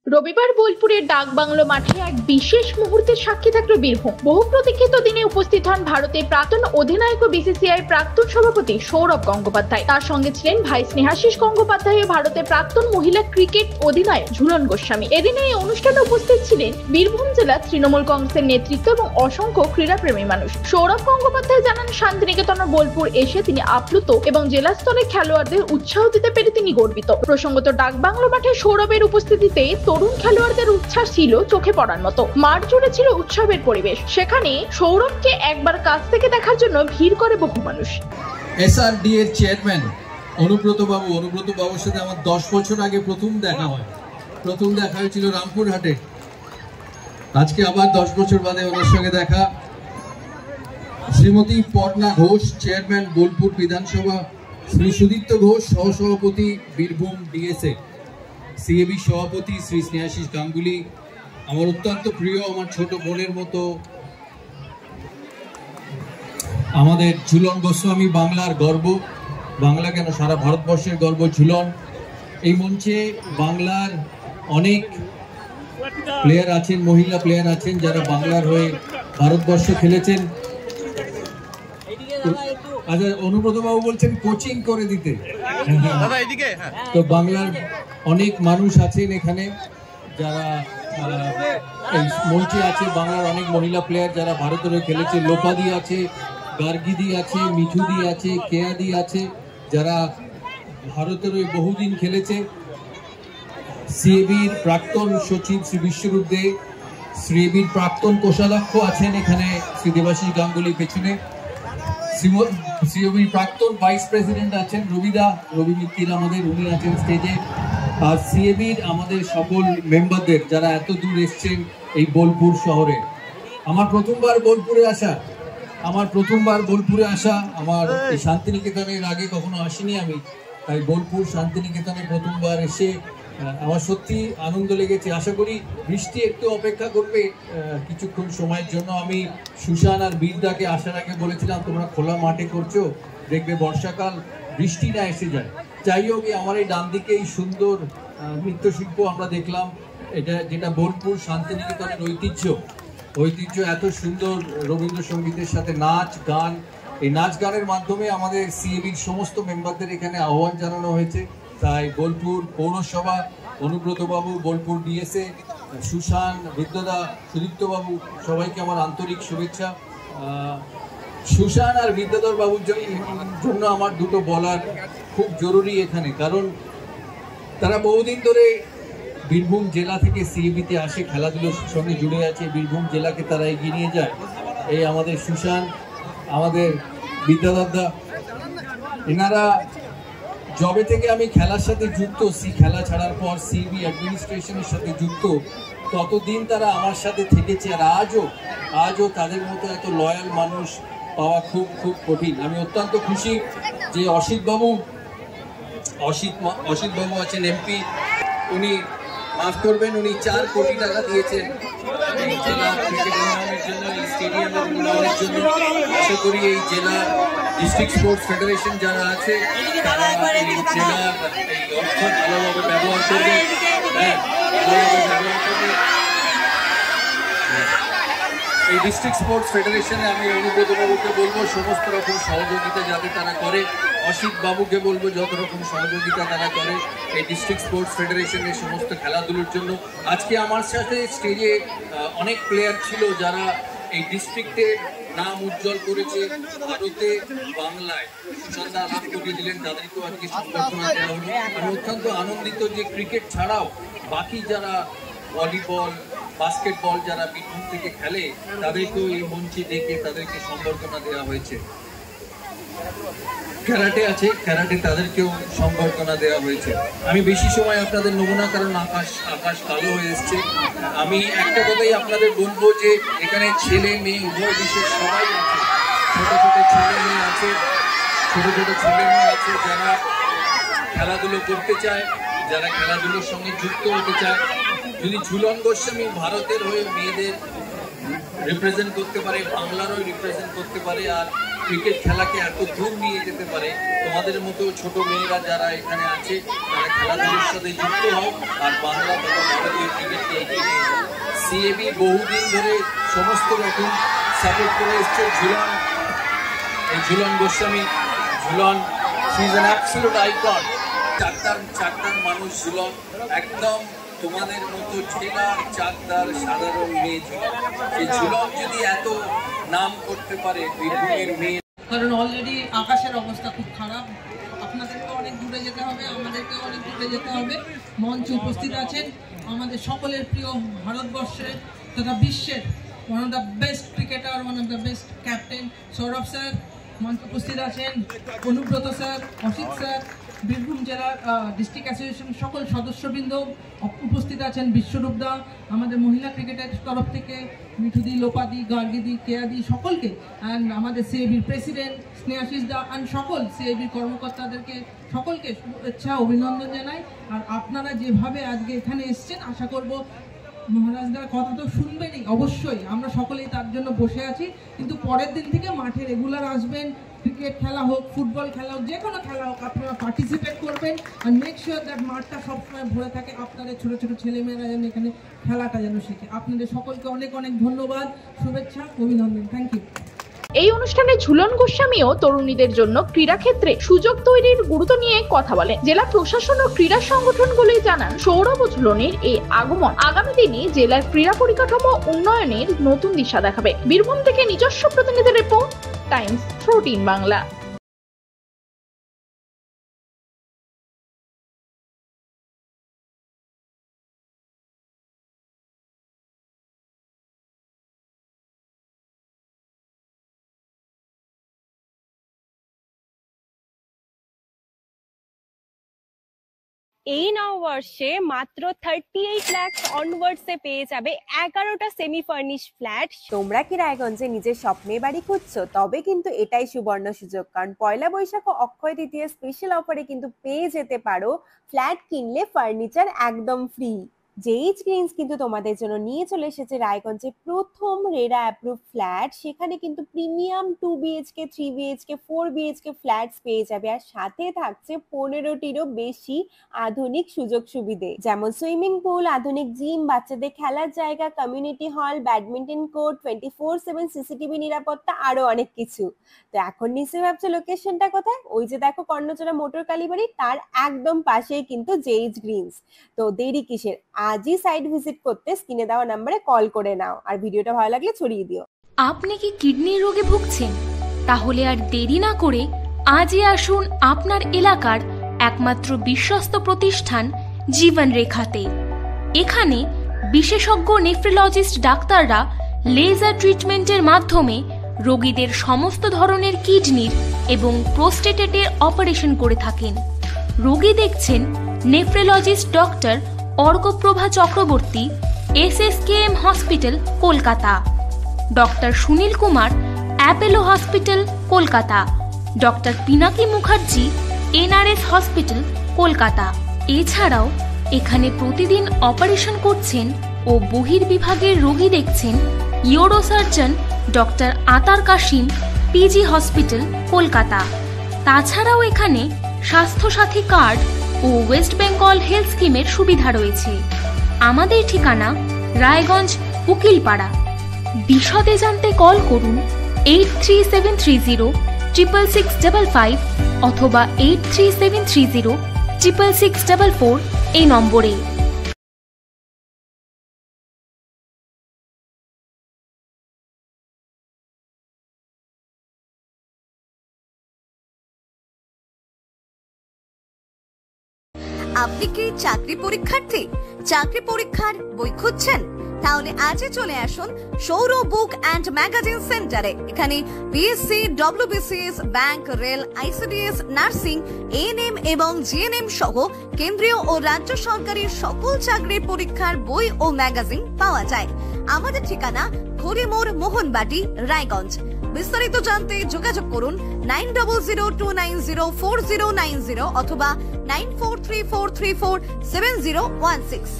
রবিবার বোলপুরের ডাকবাংলো মাঠে এক বিশেষ মুহূর্তের সাক্ষী থাকলো বীরভূম। বহু প্রতীক্ষিত দিনে উপস্থিত হন ভারতের প্রাক্তন অধিনায়ক ও বিসিসিআই প্রাক্তন সভাপতি সৌরভ গঙ্গোপাধ্যায়। তার সঙ্গে ছিলেন ভাই স্নেহাশিস গঙ্গোপাধ্যায় ও ভারতের প্রাক্তন মহিলা ক্রিকেট অধিনায়ক ঝুলন গোস্বামী। এদিন এই অনুষ্ঠানে উপস্থিত ছিলেন বীরভূম জেলা তৃণমূল কংগ্রেসের নেতৃত্ব এবং অসংখ্য ক্রীড়াপ্রেমী মানুষ। সৌরভ গঙ্গোপাধ্যায় জানান, শান্তিনিকেতন বোলপুর এসে তিনি আপ্লুত এবং জেলা স্তরে খেলোয়াড়দের উৎসাহ দিতে পেরে তিনি গর্বিত। প্রসঙ্গত, ডাকবাংলো মাঠে সৌরভের উপস্থিতিতে তরুণ খেলোয়াড়দের উচ্ছ্বাস ছিল চোখে পড়ার মতো। মাঠ জুড়ে ছিল উৎসবের পরিবেশ। সেখানে সৌরভকে একবার কাছ থেকে দেখার জন্য ভিড় করে বহু মানুষ। এসআরডি এর চেয়ারম্যান অনুব্রত বাবুর সাথে আমার 10 বছর আগে প্রথম দেখা হয়েছিল রামপুরহাটে। আজকে আবার 10 বছর বাদে ওনার সঙ্গে দেখা। শ্রীমতী পর্ণা ঘোষ, চেয়ারম্যান বোলপুর বিধানসভা, শ্রী সুদীপ্ত ঘোষ, সহসভাপতি বীরভূম ডিএসএ, সিএবি সভাপতি শ্রী স্নেহাশিস গাঙ্গুলি, আমার অত্যন্ত প্রিয়, আমার ছোট বোনের মতো আমাদের ঝুলন গোস্বামী, বাংলার গর্ব, বাংলা কেন সারা ভারতবর্ষের গর্ব ঝুলন। এই মঞ্চে বাংলার অনেক প্লেয়ার আছেন, মহিলা প্লেয়ার আছেন যারা বাংলার হয়ে ভারতবর্ষ খেলেছেন। আচ্ছা, অনুব্রত বাবু বলছেন কোচিং করে দিতে। তো বাংলার অনেক মানুষ আছেন এখানে যারা এই মঞ্চে আছে, বাংলার অনেক মহিলা প্লেয়ার যারা ভারতের হয়ে খেলেছে। লোপাদি আছে, গার্গিদি আছে, মিঠুদি আছে, কেয়াদি আছে, যারা ভারতের হয়ে বহুদিন খেলেছে। সিএবির প্রাক্তন সচিব শ্রী বিশ্বরূপ দে, সিএবির প্রাক্তন কোষাধ্যক্ষ আছেন এখানে শ্রী দেবাশিস গাঙ্গুলি পেছনে, সিএবির প্রাক্তন ভাইস প্রেসিডেন্ট আছেন রবি মিত্তির আমাদের, উনি আছেন স্টেজে। আর সিএবির আমাদের সকল মেম্বারদের যারা এত দূর এসছেন এই বোলপুর শহরে। আমার প্রথমবার বোলপুরে আসা, আমার এই শান্তিনিকেতনের আগে কখনো আসিনি আমি, তাই বোলপুর শান্তিনিকেতনে প্রথমবার এসে আমার সত্যি আনন্দ লেগেছে। আশা করি বৃষ্টি একটু অপেক্ষা করবে কিছুক্ষণ সময়ের জন্য। আমি সুশান আর বীরদাকে আসার আগে বলেছিলাম তোমরা খোলা মাঠে করছো, দেখবে বর্ষাকাল বৃষ্টি না এসে যায়। যাই হোক, আমার এই ডান দিকে এই সুন্দর নৃত্যশিল্প আমরা দেখলাম, এটা যেটা বোলপুর শান্তিনিকেতনের ঐতিহ্য এত সুন্দর রবীন্দ্রসঙ্গীতের সাথে নাচ গান। এই নাচ গানের মাধ্যমে আমাদের সিএবির সমস্ত মেম্বারদের এখানে আহ্বান জানানো হয়েছে। তাই বোলপুর পৌরসভা, অনুব্রত বাবু, বোলপুর ডিএসএ, সুশান, বিদ্যাদা, সুদীপ্ত বাবু, সবাইকে আমার আন্তরিক শুভেচ্ছা। সুশান আর বিদ্যাধর বাবুর জন্য আমার দুটো বলার খুব জরুরি এখানে, কারণ তারা বহুদিন ধরে বীরভূম জেলা থেকে সিএবিতে আসে, খেলাধুলোর সঙ্গে জুড়ে আছে, বীরভূম জেলাকে তারা এগিয়ে নিয়ে যায়। এই আমাদের সুশান, আমাদের বিদ্যাধরদা, এনারা জবে থেকে আমি খেলার সাথে যুক্ত, খেলা ছাড়ার পর সিএবি অ্যাডমিনিস্ট্রেশনের সাথে যুক্ত, ততদিন তারা আমার সাথে থেকেছে। আর আজও তাদের মতো এত লয়াল মানুষ পাওয়া খুব খুব কঠিন। আমি অত্যন্ত খুশি যে অসিত বাবু আছেন এমপি, উনি মাফ করবেন, উনি 4 কোটি টাকা দিয়েছেন এই জেলা ক্রিকেট উন্নয়নের জন্য, এই স্টেডিয়ামের উন্নয়নের জন্য। আশা করি এই জেলা ডিস্ট্রিক্ট স্পোর্টস ফেডারেশন যারা আছে তারা এই জেলার এই অর্থ ভালোভাবে ব্যবহার করবে। এই ডিস্ট্রিক্ট স্পোর্টস ফেডারেশনে আমি অনুব্রত বাবুকে বলবো সমস্ত রকম সহযোগিতা যাতে তারা করে, অসিত বাবুকে বলবো যত রকম সহযোগিতা তারা করে এই ডিস্ট্রিক্ট স্পোর্টস ফেডারেশনের সমস্ত খেলাধুলোর জন্য। আজকে আমার সাথে স্টেজে অনেক প্লেয়ার ছিল যারা এই ডিস্ট্রিক্টের নাম উজ্জ্বল করেছে ভারতে, বাংলায়। সুশান্ত লাভ করে দিলেন, তাদেরকেও আজকে সংবর্ধনা দেওয়া হলো। আমি অত্যন্ত আনন্দিত যে ক্রিকেট ছাড়াও বাকি যারা ভলিবল, বাস্কেটবল যারা বীরভূম থেকে খেলে তাদেরকেও এই মঞ্চে ডেকে তাদেরকে সংবর্ধনা দেওয়া হয়েছে। ক্যারাটে আছে, ক্যারাটে তাদেরকেও সংবর্ধনা দেওয়া হয়েছে। আমি বেশি সময় আপনাদের নেব না, কারণ আকাশ কালো হয়ে এসছে। আমি একটা কথাই আপনাদের বলবো যে এখানে ছেলে মেয়ে উভয় বিশেষ সবাই আছে, ছোট ছেলে মেয়ে আছে যারা খেলাধুলো করতে চায়, যারা খেলাধুলোর সঙ্গে যুক্ত হতে চায়। যদি ঝুলন গোস্বামী ভারতের হয়ে মেয়েদের রিপ্রেজেন্ট করতে পারে, বাংলারও রিপ্রেজেন্ট করতে পারে, আর ক্রিকেট খেলাকে এত দূর নিয়ে যেতে পারে, তোমাদের মতো ছোট মেয়েরা যারা এখানে আছে তারা খেলাধুলার সাথে যুক্ত হও আর বাংলা তথা ভারতীয় ক্রিকেটকে এগিয়ে নিয়ে যায়। সিএবি বহুদিন ধরে সমস্ত রকম সাপোর্ট করে এসছে। Jhulan Goswami, Jhulan she is an absolute icon. চাকদার মানুষ ঝুলন একদম তোমাদের মতো ঠেলার চাকদার সাধারণ মেয়ে ঝুলন। সেই ঝুলন যদি এত নাম করতে পারে বীরভূমের মেয়ে, কারণ অলরেডি আকাশের অবস্থা খুব খারাপ। আপনাদেরকে অনেক দূরে যেতে হবে, আমাদেরকে অনেক দূরে যেতে হবে। মঞ্চে উপস্থিত আছেন আমাদের সকলের প্রিয় ভারতবর্ষের তথা বিশ্বের one of the best cricketer, one of the best captain Sourav sir. মঞ্চে উপস্থিত আছেন অনুব্রত স্যার, অসিত স্যার, বীরভূম জেলার ডিস্ট্রিক্ট অ্যাসোসিয়েশন সকল সদস্যবৃন্দ উপস্থিত আছেন, বিশ্বরূপদা, আমাদের মহিলা ক্রিকেটের তরফ থেকে মিঠুদি, লোপাদি, গার্গিদি, কেয়াদি, সকলকে, অ্যান্ড আমাদের সিএবির প্রেসিডেন্ট স্নেহাশিস দা অ্যান্ড সকল সিএবির কর্মকর্তাদেরকে সকলকে শুভেচ্ছা অভিনন্দন জানাই। আর আপনারা যেভাবে আজকে এখানে এসছেন, আশা করব মহারাজদার কথা তো শুনবেনই, অবশ্যই আমরা সকলেই তার জন্য বসে আছি। কিন্তু পরের দিন থেকে মাঠে রেগুলার আসবেন, ক্রিকেট খেলা হোক, ফুটবল খেলা হোক, যে কোনো খেলা হোক, আপনারা পার্টিসিপেট করবেন। আর মেক শিওর দ্যাট মাঠটা সবসময় ভরে থাকে, আপনাদের ছোটো ছোটো ছেলেমেয়েরা যেন এখানে খেলাটা যেন শেখে। আপনাদের সকলকে অনেক অনেক ধন্যবাদ, শুভেচ্ছা, অভিনন্দন, থ্যাংক ইউ। এই অনুষ্ঠানে ঝুলন গোস্বামীও তরুণীদের জন্য ক্রীড়া ক্ষেত্রে সুযোগ তৈরির গুরুত্ব নিয়ে কথা বলেন। জেলা প্রশাসন ও ক্রীড়া সংগঠনগুলি জানান, সৌরভ ও ঝুলনের এই আগমন আগামী দিনে জেলার ক্রীড়া পরিকাঠামো উন্নয়নের নতুন দিশা দেখাবে। বীরভূম থেকে নিজস্ব প্রতিনিধি রিপোর্ট, টাইমস 14 বাংলা। এই নববর্ষে মাত্র 38 লাখ অনওয়ার্ডস এ পেয়ে যাবে 11টা সেমি ফার্নিশ ফ্ল্যাট। তোমরা কি রায়গঞ্জে নিজের স্বপ্নের বাড়ি খুঁজছো? তবে কিন্তু এটাই সুবর্ণ সুযোগ, কারণ পয়লা বৈশাখ ও অক্ষয় তৃতীয়া স্পেশাল অফারে কিন্তু পেয়ে যেতে পারো ফ্ল্যাট কিনলে ফার্নিচার একদম ফ্রি। জেইচ গ্রিনস কিন্তু তোমাদের জন্য নিয়ে চলে এসেছে রায়গঞ্জে প্রথম রেরা অ্যাপ্রুভ ফ্ল্যাট। সেখানে কিন্তু premium 2 BHK, 3 BHK, 4 BHK flats পেয়ে যাবে, আর সাথে থাকছে 15টিরও বেশি আধুনিক সুযোগ সুবিধে, যেমন সুইমিং পুল, আধুনিক জিম, বাচ্চাদের খেলার জায়গা, community hall, badminton court, 24/7 CCTV নিরাপত্তা, আরো অনেক কিছু। তো এখন নিশ্চয়ই ভাবছো লোকেশনটা কোথায়? ওই যে দেখো কর্ণচড়া মোটর কালীবাড়ি, তার একদম পাশেই কিন্তু জেইচ গ্রিনস। তো দেরি কিসের, আজই সাইট ভিজিট করতে স্ক্রিনে দেওয়া নম্বরে কল করে নাও, আর ভিডিওটা ভালো লাগলে ছড়িয়ে দিও। আপনি কি কিডনির রোগে ভুগছেন? তাহলে আর দেরি না করে আজই আসুন আপনার এলাকার একমাত্র বিশ্বস্ত প্রতিষ্ঠান জীবন রেখাতে। এখানে বিশেষজ্ঞ নেফ্রোলজিস্ট ডাক্তাররা লেজার ট্রিটমেন্টের মাধ্যমে রোগীদের সমস্ত ধরনের কিডনির এবং প্রোস্টেটেটের অপারেশন করে থাকেন। রোগী দেখছেন nephrologist doctor Arkaprabha Chakraborty, SSKM hospital, Kolkata; doctor Sunil Kumar, Apollo hospital, Kolkata; doctor Pinaki Mukherjee, NRS hospital, Kolkata. এছাড়াও এখানে প্রতিদিন অপারেশন করছেন ও বহির্বিভাগের রোগী দেখছেন ইউরোসার্জন ডক্টর আতার কাশিম, PG হসপিটাল, কলকাতা। তাছাড়াও এখানে স্বাস্থ্যসাথী কার্ড ও ওয়েস্ট বেঙ্গল হেলথ স্কিমের সুবিধা রয়েছে। আমাদের ঠিকানা রায়গঞ্জ, উকিলপাড়া। বিশদে জানতে কল করুন 8373066655 অথবা 8373066644 এই নম্বরে। আপনি কি চাকরি পরীক্ষার্থী? চাকরি পরীক্ষার বই খুঁজছেন? তাহলে আজই চলে আসুন সৌরভ বুক অ্যান্ড ম্যাগাজিন সেন্টারে। এখানে BSc, WBCS, bank, rail, ICDS, nursing, ANM এবং GNM সহ কেন্দ্রীয় ও রাজ্য সরকারি সকল চাকরির পরীক্ষার বই ও ম্যাগাজিন পাওয়া যায়। আমাদের ঠিকানা ঘড়িমোড়, মোহনবাটি, রায়গঞ্জ। বিস্তারিত জানতে যোগাযোগ করুন 9002904090 অথবা 9434347016।